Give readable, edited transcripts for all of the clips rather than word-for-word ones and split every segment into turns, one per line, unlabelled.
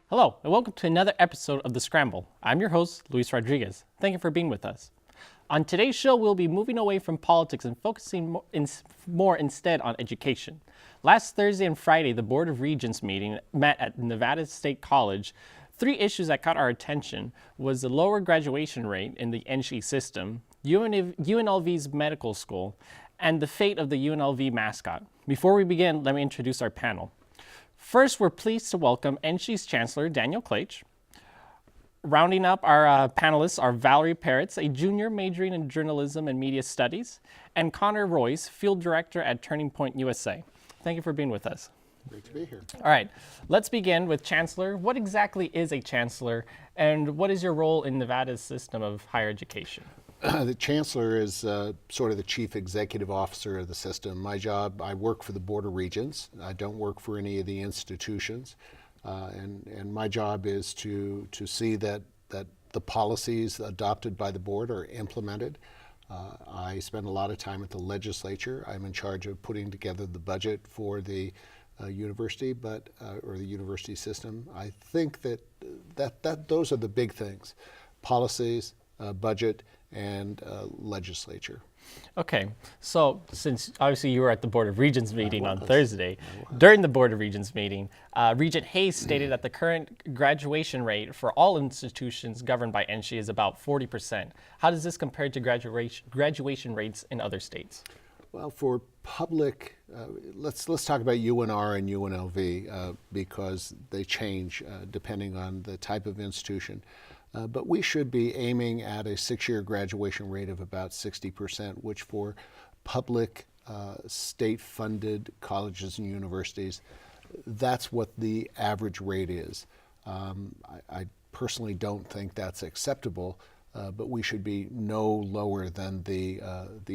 Hello, and welcome to another episode of The Scramble. I'm your host, Luis Rodriguez. Thank you for being with us. On today's show, we'll be moving away from politics and focusing more instead on education. Last Thursday and Friday, the Board of Regents meeting met at Nevada State College. Three issues that caught our attention was the lower graduation rate in the NSHE system, UNLV's medical school, and the fate of the UNLV mascot. Before we begin, let me introduce our panel. First, we're pleased to welcome NSHE's Chancellor, Daniel Klaich. Rounding up our panelists are Valerie Peritz, a junior majoring in journalism and media studies, and Connor Royce, field director at Turning Point USA. Thank you for being with us.
Great to be here.
All right, let's begin with Chancellor. What exactly is a Chancellor, and what is your role in Nevada's system of higher education?
The Chancellor is sort of the chief executive officer of the system. My job, I work for the Board of Regents. I don't work for any of the institutions. And my job is to see that the policies adopted by the board are implemented. I spend a lot of time at the legislature. I'm in charge of putting together the budget for the university, or the university system. I think that those are the big things: policies, budget, and legislature.
Okay, so since obviously you were at the Board of Regents meeting on Thursday, during the Board of Regents meeting, Regent Hayes stated that the current graduation rate for all institutions governed by NSHE is about 40%. How does this compare to graduation rates in other states?
Well, for public, let's talk about UNR and UNLV because they change depending on the type of institution. But we should be aiming at a 6-year graduation rate of about 60%, which for public state-funded colleges and universities, that's what the average rate is. I personally don't think that's acceptable, but we should be no lower than the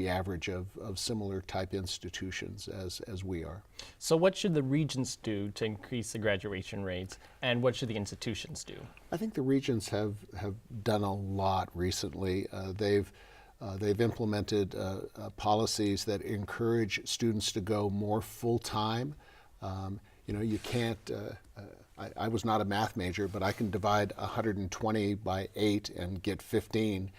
average of similar type institutions as we are.
So what should the regents do to increase the graduation rates, and what should the institutions do?
I think the regents have done a lot recently. They've implemented policies that encourage students to go more full-time. You can't, I was not a math major, but I can divide 120 by 8 and get 15.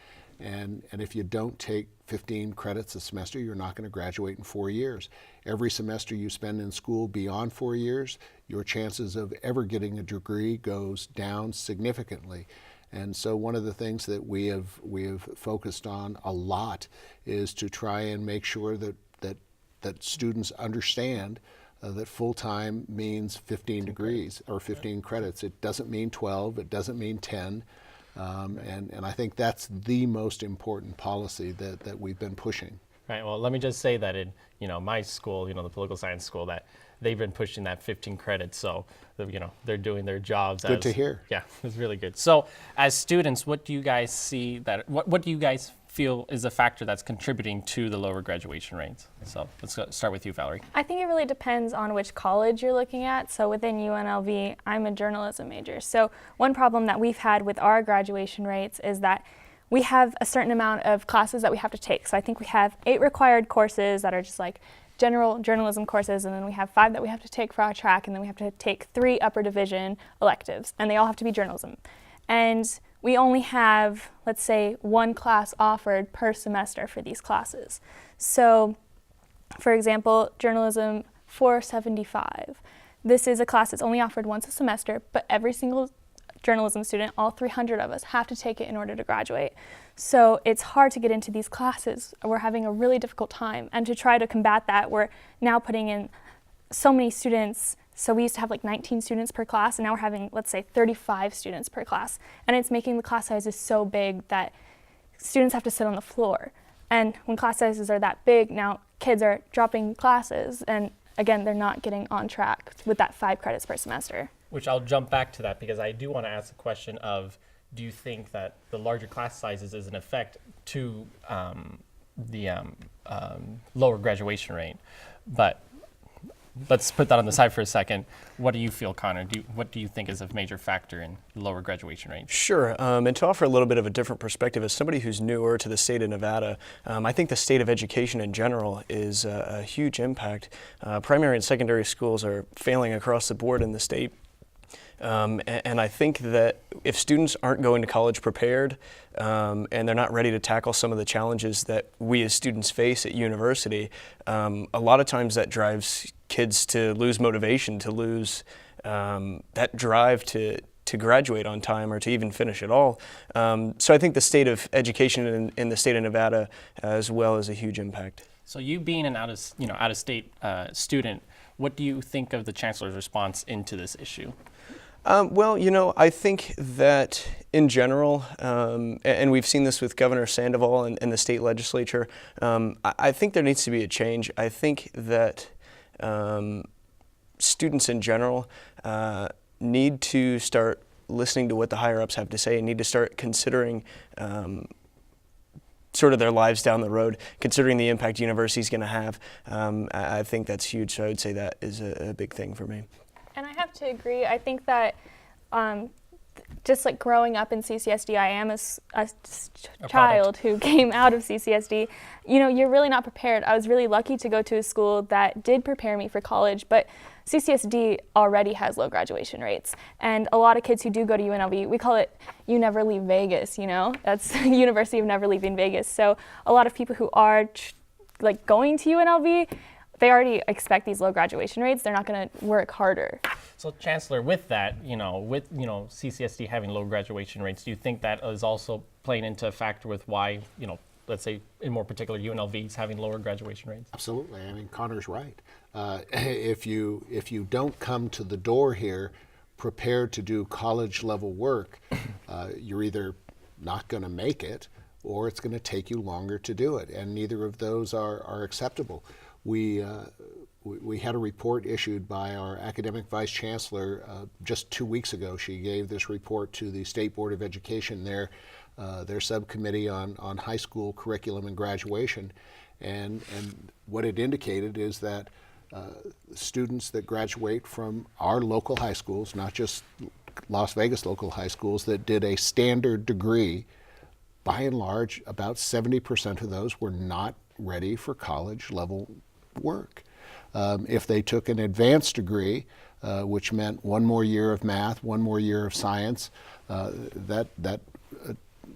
And if you don't take 15 credits a semester, you're not going to graduate in 4 years. Every semester you spend in school beyond 4 years, your chances of ever getting a degree goes down significantly. And so one of the things that we have focused on a lot is to try and make sure that students understand that full-time means 15 degrees or 15 credits. It doesn't mean 12, it doesn't mean 10. And I think that's the most important policy that we've been pushing.
Right, well, let me just say that in my school, the political science school, that they've been pushing that 15 credits, so they're doing their jobs.
Good to hear.
Yeah, it's really good. So as students, what do you guys see what do you guys feel is a factor that's contributing to the lower graduation rates? So let's start with you, Valerie.
I think it really depends on which college you're looking at. So within UNLV, I'm a journalism major. So one problem that we've had with our graduation rates is that we have a certain amount of classes that we have to take. So I think we have 8 required courses that are just like general journalism courses, and then we have 5 that we have to take for our track, and then we have to take 3 upper division electives, and they all have to be journalism. And we only have, let's say, 1 class offered per semester for these classes. So, for example, Journalism 475. This is a class that's only offered once a semester, but every single journalism student, all 300 of us, have to take it in order to graduate. So it's hard to get into these classes. We're having a really difficult time. And to try to combat that, we're now putting in so many students. So we used to have like 19 students per class, and now we're having, let's say, 35 students per class. And it's making the class sizes so big that students have to sit on the floor. And when class sizes are that big, now kids are dropping classes, and again, they're not getting on track with that 5 credits per semester.
Which I'll jump back to that, because I do want to ask the question of, do you think that the larger class sizes is an effect to the lower graduation rate? But let's put that on the side for a second. What do you feel, Connor? What do you think is a major factor in lower graduation rates?
Sure, and to offer a little bit of a different perspective, as somebody who's newer to the state of Nevada, I think the state of education in general is a huge impact. Primary and secondary schools are failing across the board in the state. And I think that if students aren't going to college prepared and they're not ready to tackle some of the challenges that we as students face at university, a lot of times that drives kids to lose motivation, to lose that drive to graduate on time or to even finish at all. So I think the state of education in the state of Nevada as well is a huge impact.
So you being an out-of-state student, what do you think of the Chancellor's response into this issue?
Well, I think that in general, and we've seen this with Governor Sandoval and the state legislature, I think there needs to be a change. I think that students in general need to start listening to what the higher-ups have to say and need to start considering sort of their lives down the road, considering the impact university is going to have. I think that's huge, so I would say that is a big thing for me.
And I have to agree. I think that just like growing up in CCSD, I am a child who came out of CCSD. You're really not prepared. I was really lucky to go to a school that did prepare me for college, but CCSD already has low graduation rates. And a lot of kids who do go to UNLV, we call it You Never Leave Vegas, That's University of Never Leaving Vegas. So a lot of people who are going to UNLV, they already expect these low graduation rates. They're not going to work harder.
So Chancellor, with that, with CCSD having low graduation rates, do you think that is also playing into a factor with why, let's say in more particular UNLV is having lower graduation rates?
Absolutely. I mean, Connor's right. If you don't come to the door here prepared to do college level work, you're either not going to make it or it's going to take you longer to do it, and neither of those are acceptable. We had a report issued by our academic vice chancellor just 2 weeks ago. She gave this report to the State Board of Education, their subcommittee on high school curriculum and graduation, and what it indicated is that students that graduate from our local high schools, not just Las Vegas local high schools, that did a standard degree, by and large, about 70% of those were not ready for college level work. If they took an advanced degree, which meant one more year of math, one more year of science, that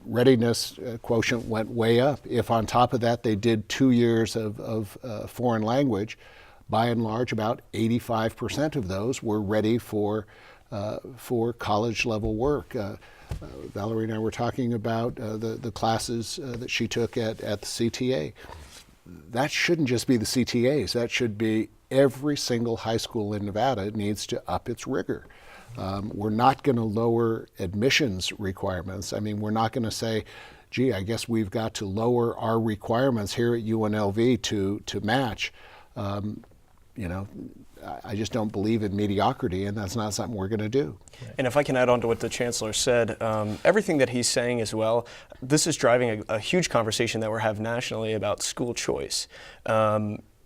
readiness quotient went way up. If on top of that they did 2 years of foreign language, by and large about 85% of those were ready for college level work. Valerie and I were talking about the classes that she took at the CTA. That shouldn't just be the CTAs. That should be every single high school in Nevada needs to up its rigor. We're not going to lower admissions requirements. I mean, we're not going to say, gee, I guess we've got to lower our requirements here at UNLV to match. I just don't believe in mediocrity, and that's not something we're going to do.
And if I can add on to what the Chancellor said, everything that he's saying as well, this is driving a huge conversation that we're having nationally about school choice.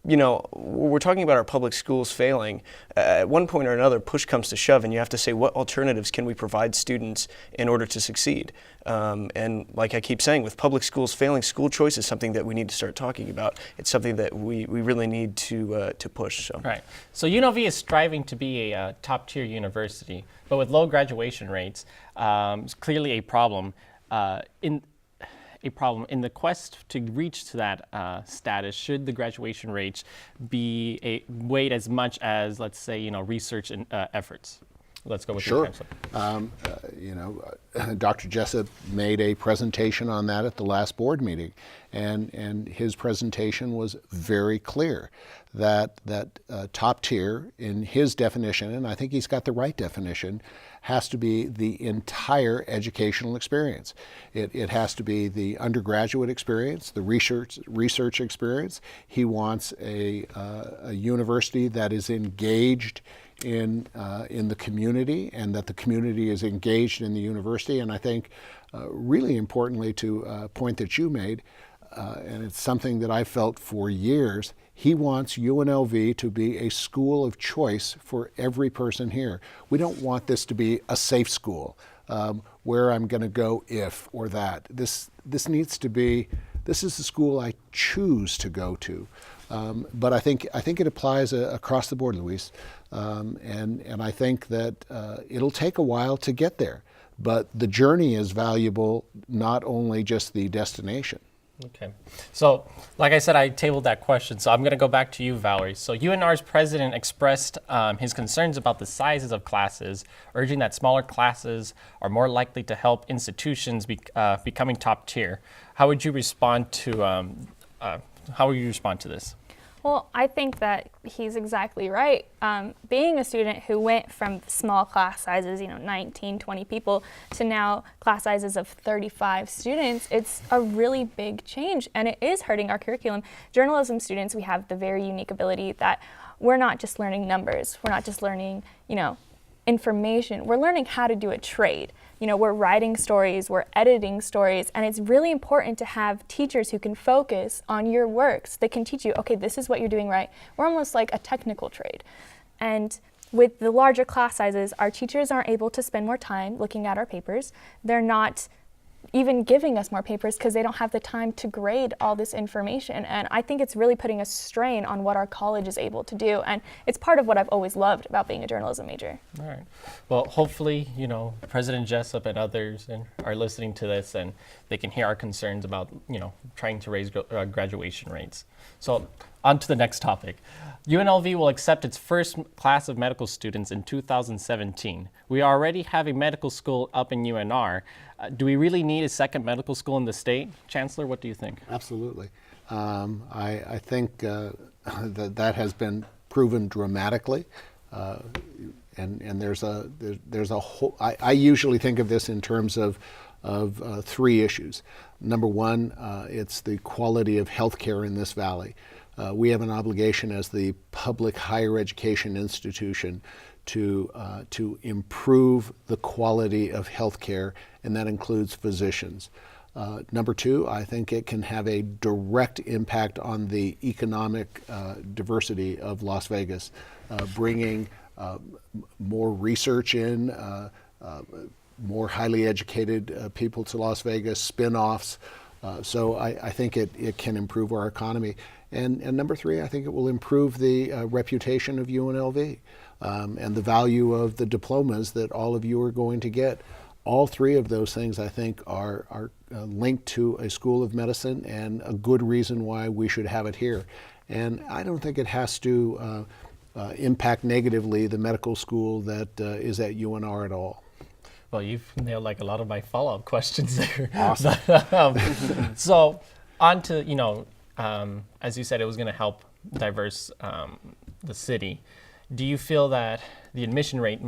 We're talking about our public schools failing. At one point or another, push comes to shove, and you have to say, what alternatives can we provide students in order to succeed? And like I keep saying, with public schools failing, school choice is something that we need to start talking about. It's something that we really need to push. So.
Right. So UNLV is striving to be a top-tier university, but with low graduation rates, it's clearly a problem. In the quest to reach to that status, should the graduation rates be weighed as much as, let's say, research and efforts? Let's go with
Sure.
Chancellor.
Dr. Jessup made a presentation on that at the last board meeting, and his presentation was very clear that top tier, in his definition, and I think he's got the right definition, has to be the entire educational experience. It has to be the undergraduate experience, the research experience. He wants a university that is engaged in the community, and that the community is engaged in the university. And I think, really importantly, to a point that you made, and it's something that I felt for years, he wants UNLV to be a school of choice for every person here. We don't want this to be a safe school where I'm going to go if or that. This needs to be this is the school I choose to go to. But I think it applies across the board, Luis, and I think that it'll take a while to get there. But the journey is valuable, not only just the destination.
Okay. So, like I said, I tabled that question, so I'm going to go back to you, Valerie. So UNR's president expressed his concerns about the sizes of classes, urging that smaller classes are more likely to help institutions becoming top tier. How would you respond to this?
Well, I think that he's exactly right. Being a student who went from small class sizes, 19, 20 people, to now class sizes of 35 students, it's a really big change, and it is hurting our curriculum. Journalism students, we have the very unique ability that we're not just learning numbers, we're not just learning, information, we're learning how to do a trade. We're writing stories, we're editing stories, and it's really important to have teachers who can focus on your works. They can teach you, okay, this is what you're doing right. We're almost like a technical trade. And with the larger class sizes, our teachers aren't able to spend more time looking at our papers. They're not even giving us more papers because they don't have the time to grade all this information. And I think it's really putting a strain on what our college is able to do. And it's part of what I've always loved about being a journalism major.
All right. Well, hopefully, President Jessup and others are listening to this and they can hear our concerns about, trying to raise graduation rates. So on to the next topic. UNLV will accept its first class of medical students in 2017. We already have a medical school up in UNR. Do we really need a second medical school in the state? Chancellor, what do you think?
Absolutely. I think that has been proven dramatically. And there's a whole, I usually think of this in terms of three issues. Number one, it's the quality of healthcare in this valley. We have an obligation as the public higher education institution to improve the quality of healthcare, and that includes physicians. Number two, I think it can have a direct impact on the economic diversity of Las Vegas, bringing more research in, more highly educated people to Las Vegas, spin-offs. So I think it can improve our economy. And number three, I think it will improve the reputation of UNLV and the value of the diplomas that all of you are going to get. All three of those things, I think, are linked to a school of medicine and a good reason why we should have it here. And I don't think it has to impact negatively the medical school that is at UNR at all.
Well, you've nailed a lot of my follow-up questions there.
Awesome.
So on to, as you said, it was going to help diverse the city. Do you feel that the admission rate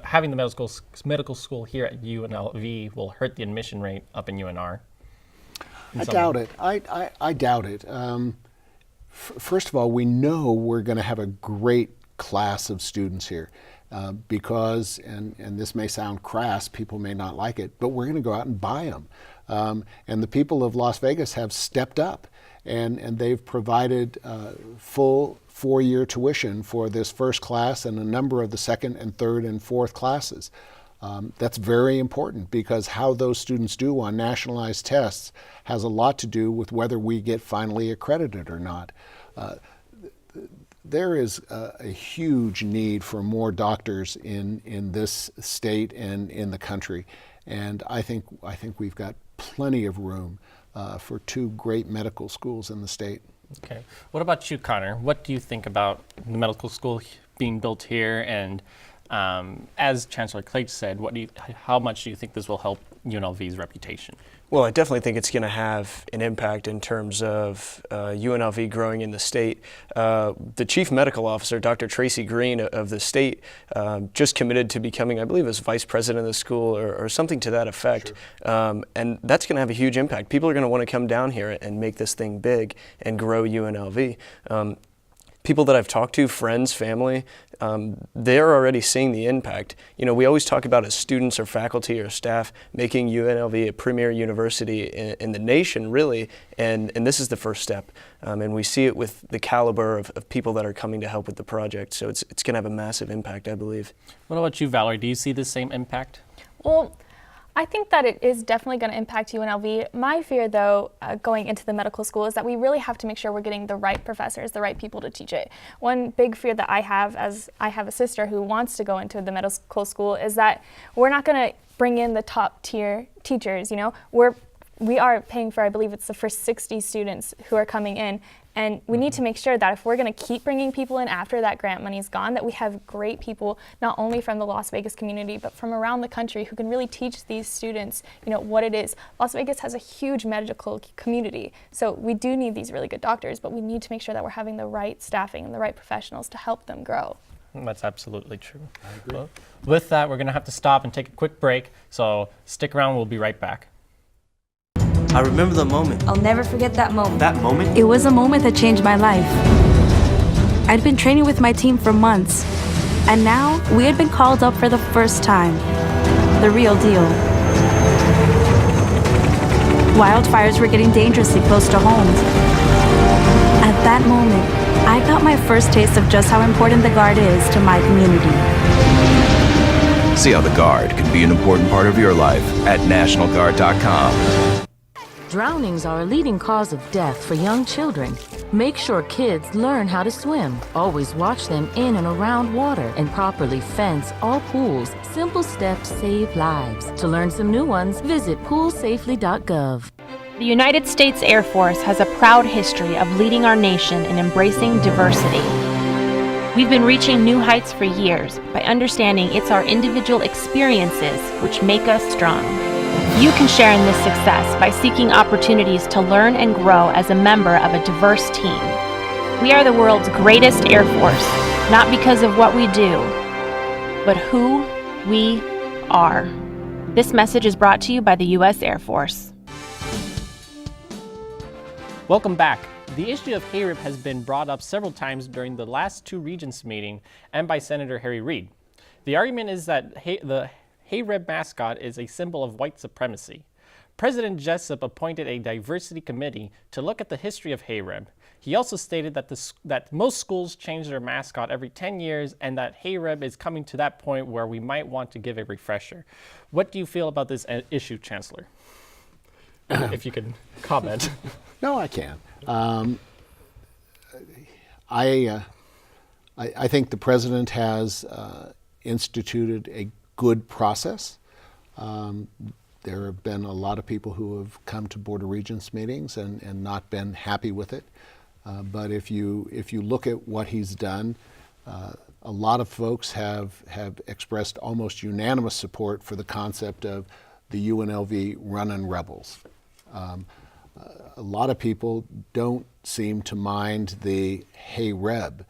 having the medical school here at UNLV will hurt the admission rate up in UNR?
I doubt it. I doubt it. First of all, we know we're going to have a great class of students here. Because, and this may sound crass, people may not like it, but we're going to go out and buy them. And the people of Las Vegas have stepped up, and they've provided full 4-year tuition for this first class and a number of the second and third and fourth classes. That's very important because how those students do on nationalized tests has a lot to do with whether we get finally accredited or not. There is a huge need for more doctors in this state and in the country, and I think we've got plenty of room for 2 great medical schools in the state.
Okay. What about you, Connor? What do you think about the medical school being built here? And as Chancellor Klaich said, how much do you think this will help UNLV's reputation?
Well, I definitely think it's going to have an impact in terms of UNLV growing in the state. The chief medical officer, Dr. Tracy Green of the state, just committed to becoming, I believe, as vice president of the school or something to that effect. Sure. And that's going to have a huge impact. People are going to want to come down here and make this thing big and grow UNLV. People that I've talked to, friends, family, they're already seeing the impact. We always talk about as students or faculty or staff making UNLV a premier university in the nation, really, and this is the first step. And we see it with the caliber of people that are coming to help with the project. So it's going to have a massive impact, I believe.
What about you, Valerie? Do you see the same impact?
Well, I think that it is definitely going to impact UNLV. My fear, though, going into the medical school is that we really have to make sure we're getting the right professors, the right people to teach it. One big fear that I have, as I have a sister who wants to go into the medical school, is that we're not going to bring in the top tier teachers. You know, we are paying for, I believe it's the first 60 students who are coming in. And we need to make sure that if we're going to keep bringing people in after that grant money is gone, that we have great people, not only from the Las Vegas community, but from around the country who can really teach these students, you know, what it is. Las Vegas has a huge medical community, so we do need these really good doctors, but we need to make sure that we're having the right staffing and the right professionals to help them grow.
That's absolutely true. I agree. Well, with that, we're going to have to stop and take a quick break, so stick around, we'll be right back.
I remember the moment.
I'll never forget that moment.
That moment?
It was a moment that changed my life. I'd been training with my team for months, and now we had been called up for the first time. The real deal. Wildfires were getting dangerously close to homes. At that moment, I got my first taste of just how important the Guard is to my community.
See how the Guard can be an important part of your life at NationalGuard.com.
Drownings are a leading cause of death for young children. Make sure kids learn how to swim. Always watch them in and around water and properly fence all pools. Simple steps save lives. To learn some new ones, visit poolsafely.gov.
The United States Air Force has a proud history of leading our nation in embracing diversity. We've been reaching new heights for years by understanding it's our individual experiences which make us strong. You can share in this success by seeking opportunities to learn and grow as a member of a diverse team. We are the world's greatest Air Force, not because of what we do, but who we are. This message is brought to you by the U.S. Air Force.
Welcome back. The issue of Hey Reb has been brought up several times during the last two Regents meeting and by Senator Harry Reid. The argument is that the Hey Reb mascot is a symbol of white supremacy. President Jessup appointed a diversity committee to look at the history of Hey Reb. He also stated that most schools change their mascot every 10 years and that Hey Reb is coming to that point where we might want to give a refresher. What do you feel about this issue, Chancellor? If you can comment.
No, I can. I think the president has instituted a good process. There have been a lot of people who have come to Board of Regents meetings and not been happy with it. But if you look at what he's done, a lot of folks have expressed almost unanimous support for the concept of the UNLV runnin' rebels. A lot of people don't seem to mind the Hey Reb.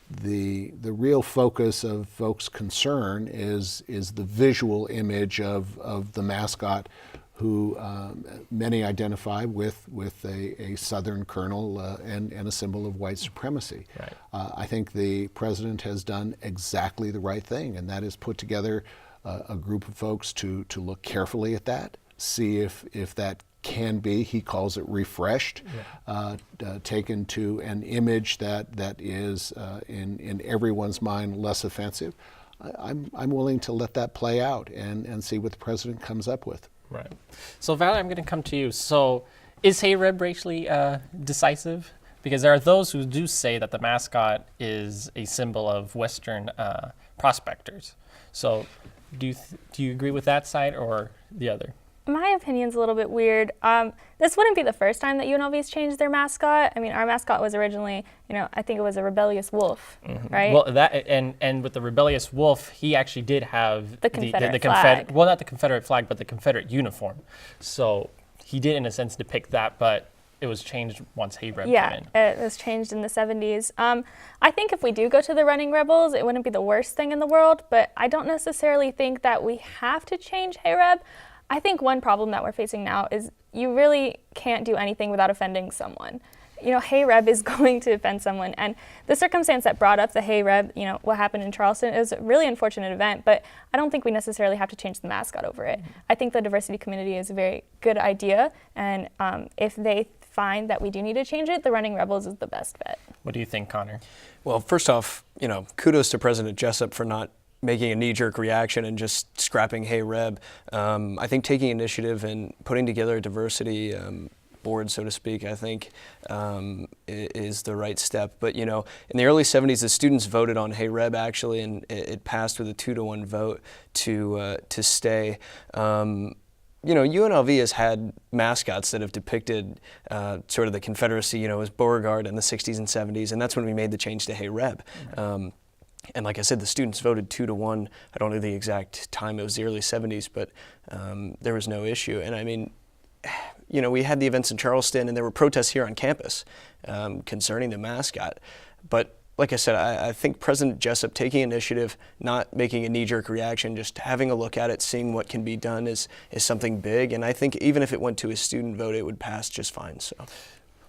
The real focus of folks' concern is the visual image of the mascot, who many identify with a Southern colonel and a symbol of white supremacy.
Right.
I think the president has done exactly the right thing, and that is put together a group of folks to look carefully at that, see if that can be, he calls it refreshed, taken to an image that is in everyone's mind less offensive. I'm willing to let that play out and see what the president comes up with.
Right. So Valerie, I'm going to come to you. So is Hey Reb racially decisive? Because there are those who do say that the mascot is a symbol of Western prospectors. So do you agree with that side or the other?
My opinion's a little bit weird. This wouldn't be the first time that UNLV's changed their mascot. I mean, our mascot was originally, I think it was a rebellious wolf, right?
Well, that and with the rebellious wolf, he actually did have
the Confederate flag.
Well, not the Confederate flag, but the Confederate uniform. So he did, in a sense, depict that, but it was changed once Hey Reb came in.
Yeah, it was changed in the 70s. I think if we do go to the running rebels, it wouldn't be the worst thing in the world, but I don't necessarily think that we have to change Hey Reb. I think one problem that we're facing now is you really can't do anything without offending someone. Hey Reb is going to offend someone, and the circumstance that brought up the Hey Reb, what happened in Charleston, it was a really unfortunate event, but I don't think we necessarily have to change the mascot over it. I think the diversity community is a very good idea, and if they find that we do need to change it, the running rebels is the best bet.
What do you think, Connor?
Well, first off, kudos to President Jessup for not making a knee-jerk reaction and just scrapping Hey Reb. I think taking initiative and putting together a diversity board, so to speak, I think is the right step. But in the early 70s, the students voted on Hey Reb actually, and it passed with a 2-to-1 vote to stay. UNLV has had mascots that have depicted sort of the Confederacy, as Beauregard in the 60s and 70s, and that's when we made the change to Hey Reb. And like I said, the students voted 2-to-1. I don't know the exact time, it was the early 70s, but there was no issue. And I mean, we had the events in Charleston, and there were protests here on campus concerning the mascot. But like I said, I think President Jessup taking initiative, not making a knee-jerk reaction, just having a look at it, seeing what can be done is something big. And I think even if it went to a student vote, it would pass just fine. So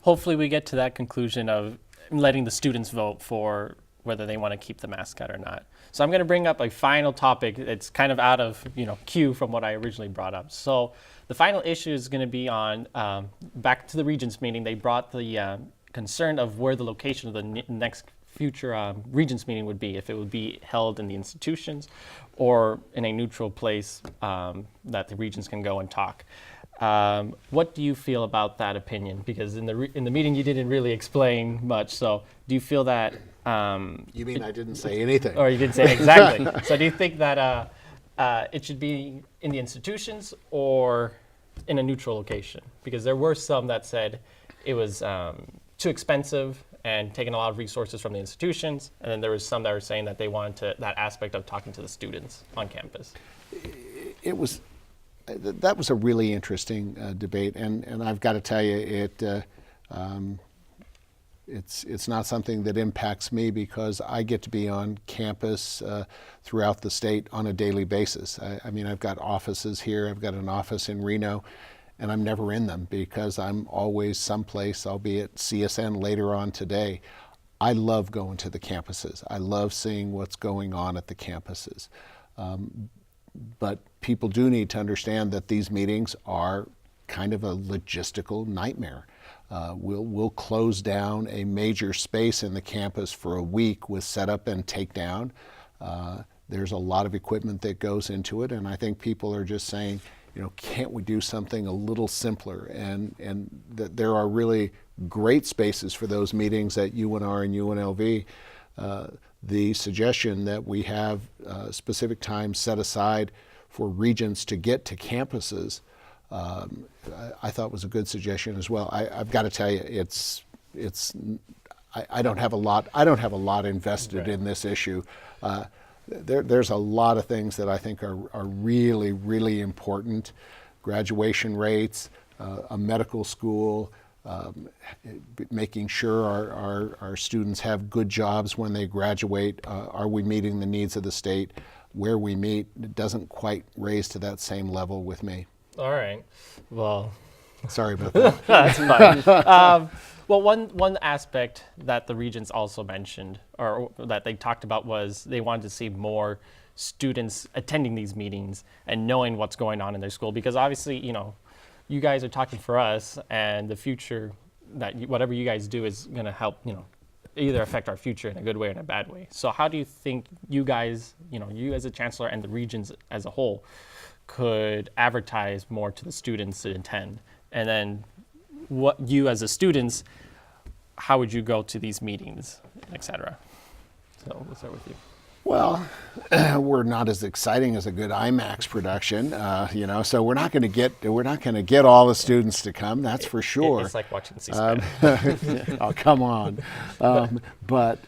hopefully we get to that conclusion of letting the students vote for whether they want to keep the mascot or not. So I'm going to bring up a final topic. It's kind of out of cue from what I originally brought up. So the final issue is going to be on back to the Regents meeting. They brought the concern of where the location of the next future Regents meeting would be, if it would be held in the institutions or in a neutral place that the Regents can go and talk. What do you feel about that opinion? Because in the meeting you didn't really explain much. So do you feel that?
You mean I didn't say anything?
Or you didn't say exactly. So do you think that it should be in the institutions or in a neutral location? Because there were some that said it was too expensive and taking a lot of resources from the institutions, and then there was some that were saying that they wanted that aspect of talking to the students on campus.
That was a really interesting debate, and I've got to tell you, it's not something that impacts me because I get to be on campus throughout the state on a daily basis. I mean, I've got offices here, I've got an office in Reno, and I'm never in them because I'm always someplace. I'll be at CSN later on today. I love going to the campuses. I love seeing what's going on at the campuses. But people do need to understand that these meetings are kind of a logistical nightmare. We'll close down a major space in the campus for a week with setup and takedown. There's a lot of equipment that goes into it, and I think people are just saying, can't we do something a little simpler? And that there are really great spaces for those meetings at UNR and UNLV. The suggestion that we have specific times set aside for regents to get to campuses, I thought was a good suggestion as well. I've got to tell you, I don't have a lot invested in this issue. There's a lot of things that I think are really, really important. Graduation rates, a medical school, making sure our students have good jobs when they graduate. Are we meeting the needs of the state? Where we meet, it doesn't quite raise to that same level with me.
All right. Well,
sorry about that.
That's fine. Well, one aspect that the regents also mentioned, or that they talked about, was they wanted to see more students attending these meetings and knowing what's going on in their school. Because obviously, you guys are talking for us, and the future, that whatever you guys do is going to help, either affect our future in a good way or in a bad way. So how do you think you guys, you as a chancellor and the regents as a whole, could advertise more to the students to attend? And then what you as a students, how would you go to these meetings, et cetera? So we'll start with you.
Well, we're not as exciting as a good IMAX production, so we're not going to get all the students to come. That's for sure.
It's like watching C-SPAN.
Oh, come on. But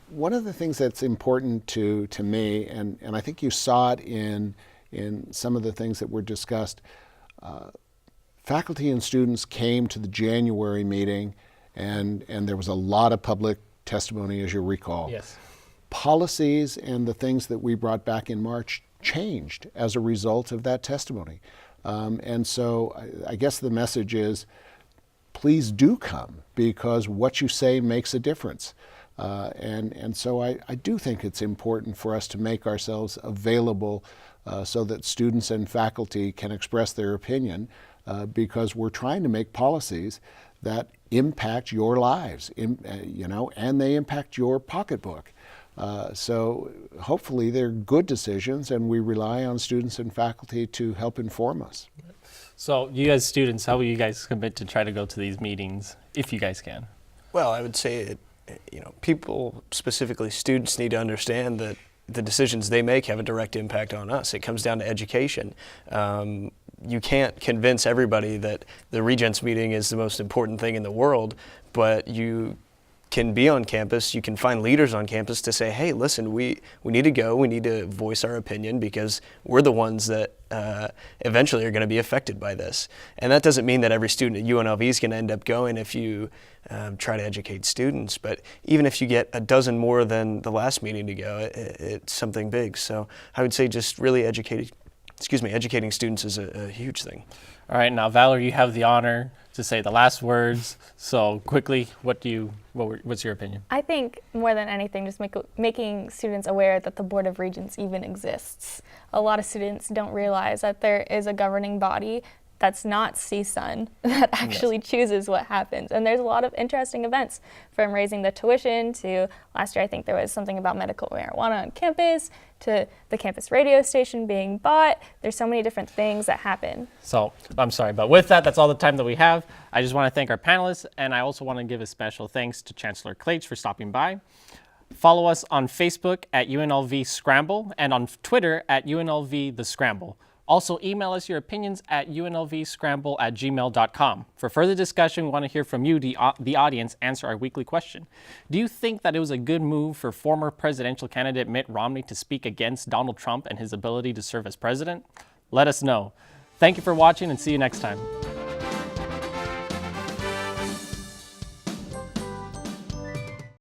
one of the things that's important to me, and I think you saw it in some of the things that were discussed, faculty and students came to the January meeting, and there was a lot of public testimony, as you recall.
Yes.
Policies and the things that we brought back in March changed as a result of that testimony. And so I guess the message is, please do come, because what you say makes a difference. And so I do think it's important for us to make ourselves available so that students and faculty can express their opinion, because we're trying to make policies that impact your lives, and they impact your pocketbook. So hopefully they're good decisions, and we rely on students and faculty to help inform us.
So you as students, how will you guys commit to try to go to these meetings if you guys can?
Well, I would say, people, specifically students, need to understand that the decisions they make have a direct impact on us. It comes down to education. You can't convince everybody that the Regents meeting is the most important thing in the world, but you can be on campus, you can find leaders on campus to say, hey, listen, we need to go, we need to voice our opinion because we're the ones that eventually are going to be affected by this. And that doesn't mean that every student at UNLV is going to end up going if you try to educate students, but even if you get a dozen more than the last meeting to go, it's something big. So I would say just really educating students is a huge thing.
All right, now Valerie, you have the honor to say the last words. So quickly, what's your opinion?
I think more than anything, just making students aware that the Board of Regents even exists. A lot of students don't realize that there is a governing body that's not CSUN that actually chooses what happens. And there's a lot of interesting events, from raising the tuition to last year I think there was something about medical marijuana on campus, to the campus radio station being bought. There's so many different things that happen.
So I'm sorry, but with that, that's all the time that we have. I just want to thank our panelists, and I also want to give a special thanks to Chancellor Klaich for stopping by. Follow us on Facebook at UNLV Scramble and on Twitter at UNLV The Scramble. Also, email us your opinions at unlvscramble@gmail.com. For further discussion, we want to hear from you, the audience, answer our weekly question. Do you think that it was a good move for former presidential candidate Mitt Romney to speak against Donald Trump and his ability to serve as president? Let us know. Thank you for watching, and see you next time.